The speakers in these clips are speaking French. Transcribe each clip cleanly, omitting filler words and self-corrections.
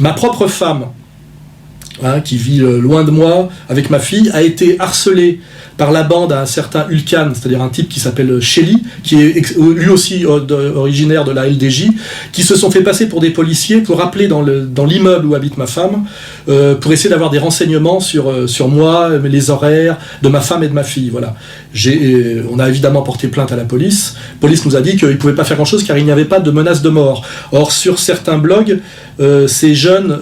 Ma propre femme, qui vit loin de moi, avec ma fille, a été harcelée par la bande à un certain Ulcan, c'est-à-dire un type qui s'appelle Shelly, qui est lui aussi originaire de la LDJ, qui se sont fait passer pour des policiers pour appeler dans l'immeuble où habite ma femme, pour essayer d'avoir des renseignements sur moi, les horaires de ma femme et de ma fille. Voilà. On a évidemment porté plainte à la police. La police nous a dit qu'ils ne pouvaient pas faire grand-chose car il n'y avait pas de menace de mort. Or, sur certains blogs, ces jeunes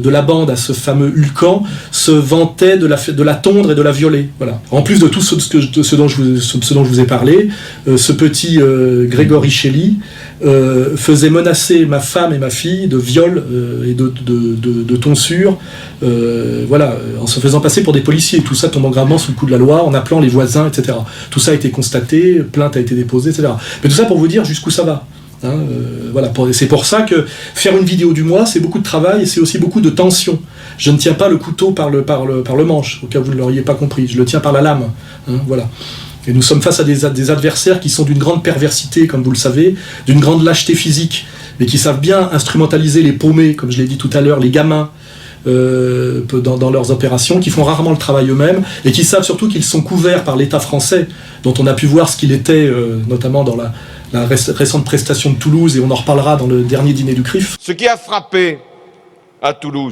de la bande à ce fameux Ulcan se vantaient de la tondre et de la violer. Voilà. En plus de tout ce dont je vous ai parlé, ce petit Grégory Shelly faisait menacer ma femme et ma fille de viol et de tonsure, voilà, en se faisant passer pour des policiers. Tout ça tombant gravement sous le coup de la loi, en appelant les voisins, etc. Tout ça a été constaté, plainte a été déposée, etc. Mais tout ça pour vous dire jusqu'où ça va. Voilà, c'est pour ça que faire une vidéo du mois, c'est beaucoup de travail et c'est aussi beaucoup de tension. Je ne tiens pas le couteau par le manche, au cas où vous ne l'auriez pas compris, je le tiens par la lame. Voilà. Et nous sommes face à des adversaires qui sont d'une grande perversité, comme vous le savez, d'une grande lâcheté physique, mais qui savent bien instrumentaliser les paumés, comme je l'ai dit tout à l'heure, les gamins, dans leurs opérations, qui font rarement le travail eux-mêmes, et qui savent surtout qu'ils sont couverts par l'État français, dont on a pu voir ce qu'il était, notamment dans la récente prestation de Toulouse, et on en reparlera dans le dernier dîner du CRIF. Ce qui a frappé à Toulouse,